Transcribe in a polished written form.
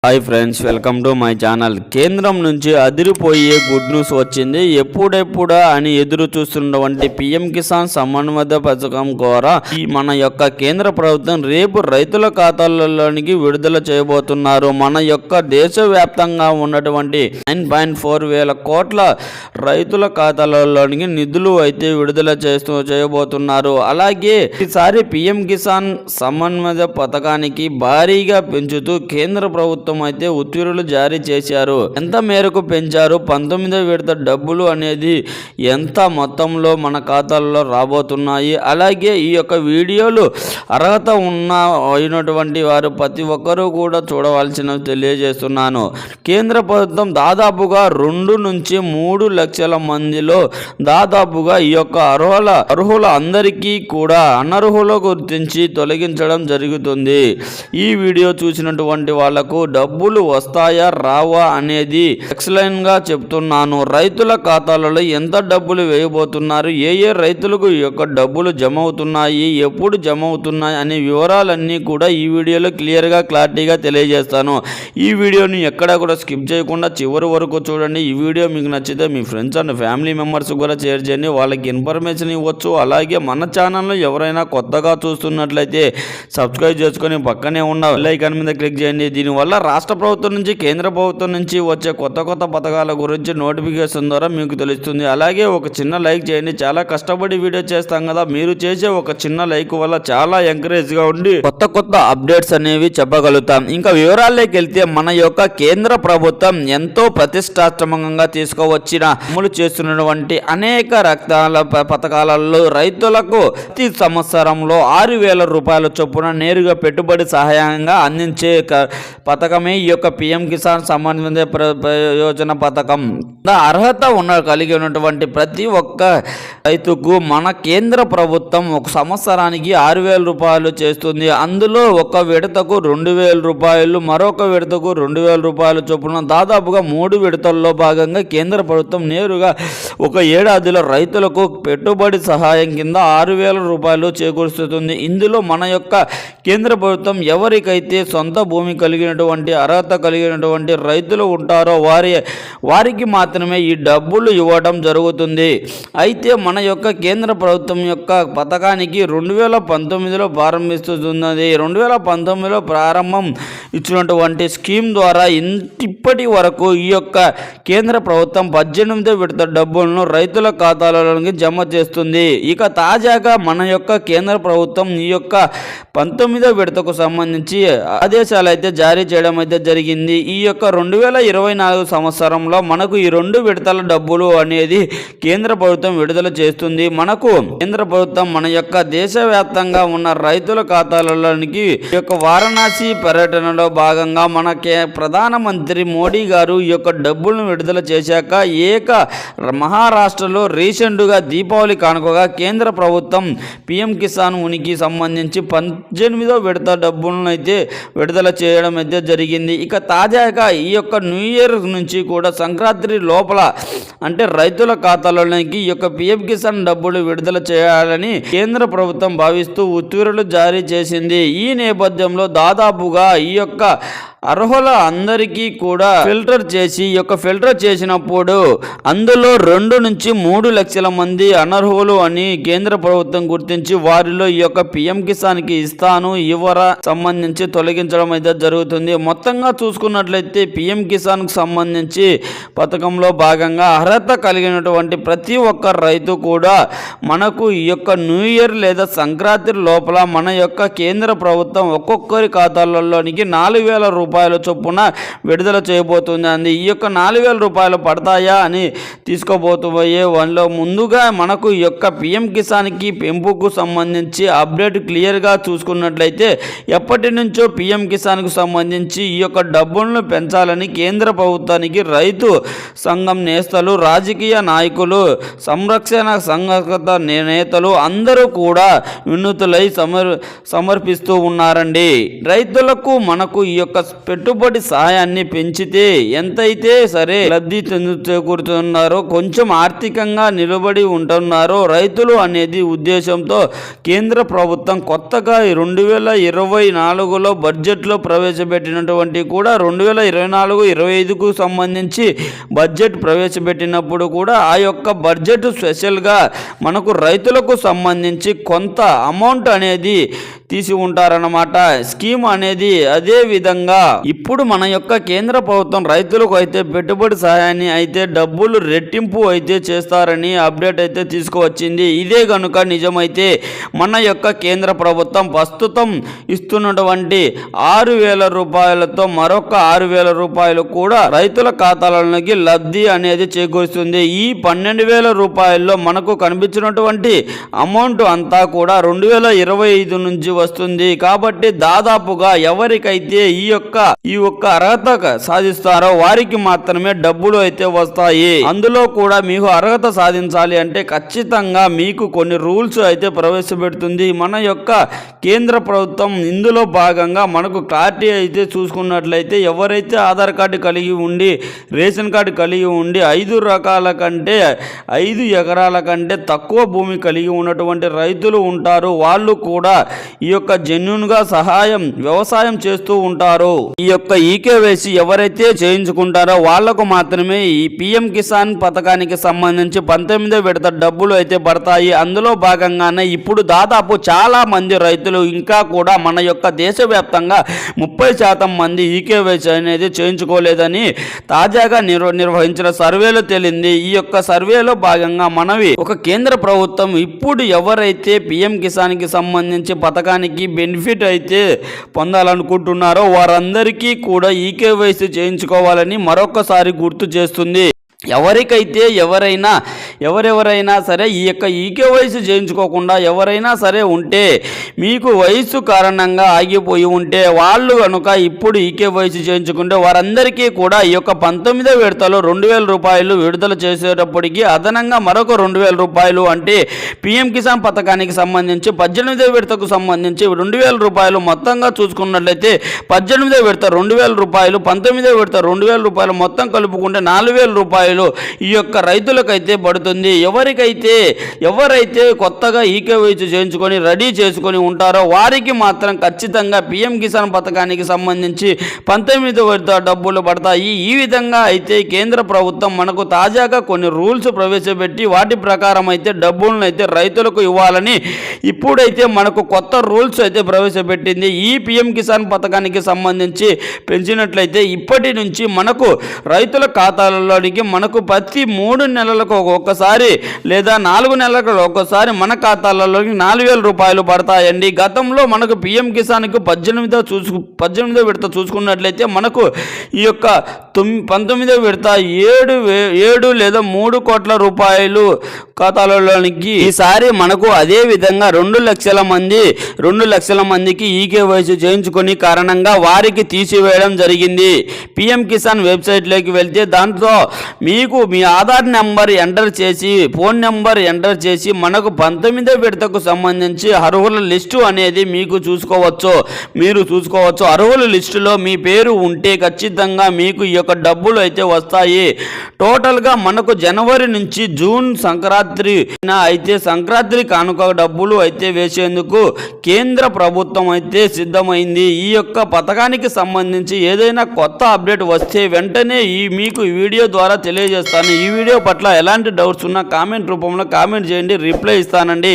Hi friends, welcome to my channel. కేంద్రం నుంచి అదిరిపోయే గుడ్ న్యూస్ వచ్చింది. ఎప్పుడెప్పుడా అని ఎదురు చూస్తున్నటువంటి పిఎం కిసాన్ సమన్వయ పథకం ద్వారా మన యొక్క కేంద్ర ప్రభుత్వం రేపు రైతుల ఖాతాలలోనికి విడుదల చేయబోతున్నారు. మన యొక్క దేశవ్యాప్తంగా ఉన్నటువంటి 9.4 వేల కోట్ల రైతుల ఖాతాలలోనికి నిధులు అయితే విడుదల చేయబోతున్నారు. అలాగే ఈసారి పిఎం కిసాన్ సమన్వయ పథకానికి భారీగా పెంచుతూ కేంద్ర ప్రభుత్వం అయితే ఉత్తర్వులు జారీ చేశారు. ఎంత మేరకు పెంచారు, 19వ విడత డబ్బులు అనేది ఎంత మొత్తంలో మన ఖాతాల్లో రాబోతున్నాయి. అలాగే ఈ యొక్క వీడియోలు అర్హత అయినటువంటి వారు ప్రతి ఒక్కరూ కూడా చూడవలసిన తెలియజేస్తున్నాను. కేంద్ర ప్రభుత్వం దాదాపుగా 2 నుంచి 3 లక్షల మందిలో దాదాపుగా ఈ యొక్క అర్హుల అందరికీ కూడా అనర్హుల గుర్తించి తొలగించడం జరుగుతుంది. ఈ వీడియో చూసినటువంటి వాళ్లకు డబ్బులు వస్తాయా రావా అనేది ఎక్స్ప్లెయిన్ గా చెప్తున్నాను. రైతుల ఖాతాలలో ఎంత డబ్బులు వేయబోతున్నారు, ఏ రైతులకు ఈ యొక్క డబ్బులు జమ అవుతున్నాయి, ఎప్పుడు జమ అవుతున్నాయి అనే వివరాలన్నీ కూడా ఈ వీడియోలో క్లారిటీగా తెలియజేస్తాను. ఈ వీడియోని ఎక్కడా కూడా స్కిప్ చేయకుండా చివరి వరకు చూడండి. ఈ వీడియో మీకు నచ్చితే మీ ఫ్రెండ్స్ అండ్ ఫ్యామిలీ మెంబర్స్ కూడా షేర్ చేయండి, వాళ్ళకి ఇన్ఫర్మేషన్ ఇవ్వచ్చు. అలాగే మన ఛానల్లో ఎవరైనా కొత్తగా చూస్తున్నట్లయితే సబ్స్క్రైబ్ చేసుకొని పక్కనే ఉన్న బెల్ ఐకాన్ మీద క్లిక్ చేయండి. దీనివల్ల రాష్ట్ర ప్రభుత్వం నుంచి కేంద్ర ప్రభుత్వం నుంచి వచ్చే కొత్త పథకాల గురించి నోటిఫికేషన్ ద్వారా మీకు తెలుస్తుంది. అలాగే ఒక చిన్న లైక్ చేయండి. చాలా కష్టపడి వీడియో చేస్తాం కదా, మీరు చేసే ఒక చిన్న లైక్ వల్ల చాలా ఎంకరేజ్ గా ఉండి కొత్త అప్డేట్స్ అనేవి చెప్పగలుగుతాం. ఇంకా వివరాల్లోకి వెళ్తే మన యొక్క కేంద్ర ప్రభుత్వం ఎంతో ప్రతిష్టాత్మకంగా తీసుకువచ్చిన అమలు చేస్తున్నటువంటి అనేక పథకాలలో రైతులకు ప్రతి సంవత్సరంలో 6,000 రూపాయల చొప్పున నేరుగా పెట్టుబడి సహాయంగా అందించే పథకమే ఈ యొక్క పిఎం కిసాన్ సమన్వయ యోజన పథకం. అర్హత కలిగి ఉన్నటువంటి ప్రతి ఒక్క రైతుకు మన కేంద్ర ప్రభుత్వం ఒక సంవత్సరానికి 6,000 రూపాయలు చేస్తుంది. అందులో ఒక విడతకు 2,000 రూపాయలు, మరొక విడతకు 2,000 రూపాయలు చొప్పున దాదాపుగా 3 విడతల్లో భాగంగా కేంద్ర ప్రభుత్వం నేరుగా ఒక ఏడాదిలో రైతులకు పెట్టుబడి సహాయం కింద 6,000 రూపాయలు చేకూరుస్తుంది. ఇందులో మన యొక్క కేంద్ర ప్రభుత్వం ఎవరికైతే సొంత భూమి కలిగినటువంటి అర్హత కలిగినటువంటి రైతులు ఉంటారో వారికి మాత్రమే ఈ డబ్బులు ఇవ్వడం జరుగుతుంది. అయితే మన యొక్క కేంద్ర ప్రభుత్వం యొక్క పథకానికి 2019లో ప్రారంభిస్తున్నది. 2019లో ప్రారంభం ఇచ్చినటువంటి స్కీమ్ ద్వారా ఇప్పటి వరకు ఈ యొక్క కేంద్ర ప్రభుత్వం 18వ విడత డబ్బులను రైతుల ఖాతాలలోకి జమ చేస్తుంది. ఇక తాజాగా మన యొక్క కేంద్ర ప్రభుత్వం ఈ యొక్క 19వ విడతకు సంబంధించి ఆదేశాలు అయితే జారీ చేయడం అయితే జరిగింది. ఈ యొక్క 2024 సంవత్సరంలో మనకు ఈ 2 విడతల డబ్బులు అనేది కేంద్ర ప్రభుత్వం విడుదల చేస్తుంది. మనకు కేంద్ర ప్రభుత్వం మన యొక్క దేశవ్యాప్తంగా ఉన్న రైతుల ఖాతాలలోనికి ఈ యొక్క వారణాసి పర్యటనలో భాగంగా మన ప్రధానమంత్రి మోడీ గారు ఈ యొక్క డబ్బులను విడుదల చేశాక మహారాష్ట్రలో రీసెంట్గా దీపావళి కానుకగా కేంద్ర ప్రభుత్వం పిఎం కిసాన్ ఉనికి సంబంధించి 18వ విడత డబ్బులను అయితే విడుదల చేయడం అయితే జరిగింది. ఇక తాజాగా ఈ యొక్క న్యూ ఇయర్ నుంచి కూడా సంక్రాంతి లోపల అంటే రైతుల ఖాతాలోనికి ఈ యొక్క పిఎం కిసాన్ డబ్బులు విడుదల చేయాలని కేంద్ర ప్రభుత్వం భావిస్తూ ఉత్తర్వులు జారీ చేసింది. ఈ నేపథ్యంలో దాదాపుగా ఈ యొక్క అర్హుల అందరికీ కూడా ఫిల్టర్ చేసినప్పుడు అందులో 2 నుంచి 3 లక్షల మంది అనర్హులు అని కేంద్ర ప్రభుత్వం గుర్తించి వారిలో ఈ యొక్క పిఎం కిసాన్ కి ఇవ్వరా సంబంధించి తొలగించడం అయితే జరుగుతుంది. మొత్తంగా చూసుకున్నట్లయితే పిఎం కిసాన్ కు సంబంధించి పథకంలో భాగంగా అర్హత కలిగినటువంటి ప్రతి ఒక్క రైతు కూడా మనకు ఈ యొక్క న్యూ ఇయర్ లేదా సంక్రాంతి లోపల మన యొక్క కేంద్ర ప్రభుత్వం ఒక్కొక్కరి ఖాతాలలోనికి 4,000 రూపాయల చొప్పున విడుదల చేయబోతుంది. ఈ యొక్క 4,000 రూపాయలు పడతాయా అని తీసుకోబోతుపోయే వాళ్ళలో ముందుగా మనకు ఈ యొక్క పిఎం కిసాన్కి పెంపుకు సంబంధించి అప్డేట్ క్లియర్గా చూసుకున్నట్లయితే ఎప్పటి నుంచో పిఎం కిసాన్కు సంబంధించి ఈ యొక్క డబ్బులను పెంచాలని కేంద్ర ప్రభుత్వానికి రైతు సంఘం నేతలు, రాజకీయ నాయకులు, సంరక్షణ సంఘాగత నేతలు అందరూ కూడా వినతులై సమర్పిస్తూ ఉన్నారండి. రైతులకు మనకు ఈ యొక్క పెట్టుబడి సహాయాన్ని పెంచితే ఎంతైతే సరే లబ్ధి చేకూరుతున్నారో, కొంచెం ఆర్థికంగా నిలబడి ఉంటున్నారో రైతులు అనేది ఉద్దేశంతో కేంద్ర ప్రభుత్వం కొత్తగా 2024లో బడ్జెట్లో ప్రవేశపెట్టినటువంటి కూడా 2024-25కు సంబంధించి బడ్జెట్ ప్రవేశపెట్టినప్పుడు కూడా ఆ యొక్క బడ్జెట్ స్పెషల్గా మనకు రైతులకు సంబంధించి కొంత అమౌంట్ అనేది తీసి ఉంటారన్నమాట. స్కీమ్ అనేది అదే విధంగా ఇప్పుడు మన యొక్క కేంద్ర ప్రభుత్వం రైతులకు అయితే పెట్టుబడి సహాయాన్ని అయితే డబ్బులు రెట్టింపు అయితే చేస్తారని అప్డేట్ అయితే తీసుకువచ్చింది. ఇదే కనుక నిజమైతే మన యొక్క కేంద్ర ప్రభుత్వం ప్రస్తుతం ఇస్తున్నటువంటి 6,000 రూపాయలతో మరొక 6,000 రూపాయలు కూడా రైతుల ఖాతాలలోకి లబ్ధి అనేది చేకూరుస్తుంది. ఈ 12,000 రూపాయల్లో మనకు కనిపించినటువంటి అమౌంట్ అంతా కూడా 2025 నుంచి వస్తుంది. కాబట్టి దాదాపుగా ఎవరికైతే ఈ యొక్క అర్హత సాధిస్తారో వారికి మాత్రమే డబ్బులు అయితే వస్తాయి. అందులో కూడా మీకు అర్హత సాధించాలి అంటే ఖచ్చితంగా మీకు కొన్ని రూల్స్ అయితే ప్రవేశపెడుతుంది మన యొక్క కేంద్ర ప్రభుత్వం. ఇందులో భాగంగా మనకు క్లారిటీ అయితే చూసుకున్నట్లయితే ఎవరైతే ఆధార్ కార్డు కలిగి ఉండి రేషన్ కార్డు కలిగి ఉండి 5 ఎకరాల కంటే తక్కువ భూమి కలిగి ఉన్నటువంటి రైతులు ఉంటారు. వాళ్ళు కూడా ఈ యొక్క జెన్యూన్గా వ్యవసాయం చేస్తూ ఉంటారు. ఈ యొక్క ఈకేవైసీ ఎవరైతే చేయించుకుంటారో వాళ్లకు మాత్రమే ఈ పిఎం కిసాన్ పథకానికి సంబంధించి 19వ విడత డబ్బులు అయితే పడతాయి. అందులో భాగంగానే ఇప్పుడు దాదాపు చాలా మంది రైతులు ఇంకా కూడా మన యొక్క దేశవ్యాప్తంగా 30% మంది ఈకేవైసీ అనేది చేయించుకోలేదని తాజాగా నిర్వహించిన సర్వేలో తేలింది. ఈ యొక్క సర్వేలో భాగంగా ఒక కేంద్ర ప్రభుత్వం ఇప్పుడు ఎవరైతే పిఎం కిసాన్ కి సంబంధించి పథకానికి బెనిఫిట్ అయితే పొందాలనుకుంటున్నారో వారందరికీ కూడా ఈకేవైసీ చేయించుకోవాలని మరొకసారి గుర్తు చేస్తుంది. ఎవరెవరైనా సరే ఈ యొక్క ఈకేవైసీ చేయించుకోకుండా ఎవరైనా సరే ఉంటే, మీకు వయసు కారణంగా ఆగిపోయి ఉంటే వాళ్ళు కనుక ఇప్పుడు ఈకేవైసీ చేయించుకుంటే వారందరికీ కూడా ఈ యొక్క 19వ విడతలో 2,000 రూపాయలు విడుదల చేసేటప్పటికి అదనంగా మరొక 2,000 రూపాయలు అంటే పిఎం కిసాన్ పథకానికి సంబంధించి 18వ విడతకు సంబంధించి 2,000 రూపాయలు మొత్తంగా చూసుకున్నట్లయితే 18వ విడత 2,000 రూపాయలు, 19వ విడత 2,000 రూపాయలు మొత్తం కలుపుకుంటే 4,000 రూపాయలు ఈ యొక్క రైతులకైతే పడుతుంది. ఎవరైతే కొత్తగా ఈకేవైసీ చేయించుకొని రెడీ చేసుకొని ఉంటారో వారికి మాత్రం ఖచ్చితంగా పిఎం కిసాన్ పథకానికి సంబంధించి 19వ విడత డబ్బులు పడతాయి. ఈ విధంగా అయితే కేంద్ర ప్రభుత్వం మనకు తాజాగా కొన్ని రూల్స్ ప్రవేశపెట్టి వాటి ప్రకారం అయితే డబ్బులను అయితే రైతులకు ఇవ్వాలని ఇప్పుడైతే మనకు కొత్త రూల్స్ అయితే ప్రవేశపెట్టింది. ఈ పిఎం కిసాన్ పథకానికి సంబంధించి పెంచినట్లయితే ఇప్పటి నుంచి మనకు రైతుల ఖాతాలలోనికి మనకు ప్రతి 3 నెలలకు ఒక్కసారి లేదా 4 నెలలకు ఒక్కసారి మన ఖాతాలలోకి 4,000 రూపాయలు పడతాయండి. గతంలో మనకు పిఎం కిసాన్కు 18వ విడత చూసుకున్నట్లయితే మనకు ఈ యొక్క 19వ విడత 7 లేదా 3 కోట్ల రూపాయలు ఖాతాలలోనికి. ఈసారి మనకు అదే విధంగా 2 లక్షల మందికి ఈకేవైసీ చేయించుకుని కారణంగా వారికి తీసివేయడం జరిగింది. పిఎం కిసాన్ వెబ్సైట్లోకి వెళ్తే దాంట్లో మీకు మీ ఆధార్ నెంబర్ ఎంటర్ చేసి ఫోన్ నెంబర్ ఎంటర్ చేసి మనకు 19వ విడతకు సంబంధించి అర్హుల లిస్టు అనేది మీరు చూసుకోవచ్చు. అర్హుల లిస్టులో మీ పేరు ఉంటే ఖచ్చితంగా మీకు ఈ యొక్క డబ్బులు అయితే వస్తాయి. టోటల్గా మనకు జనవరి నుంచి జూన్ సంక్రాంతి కానుక డబ్బులు అయితే వేసేందుకు కేంద్ర ప్రభుత్వం అయితే సిద్ధమైంది. ఈ యొక్క పథకానికి సంబంధించి ఏదైనా కొత్త అప్డేట్ వస్తే వెంటనే మీకు ఈ వీడియో ద్వారా తెలియజేస్తాను. ఈ వీడియో పట్ల ఎలాంటి డౌట్స్ ఉన్నా కామెంట్ రూపంలో కామెంట్ చేయండి, రిప్లై ఇస్తానండి.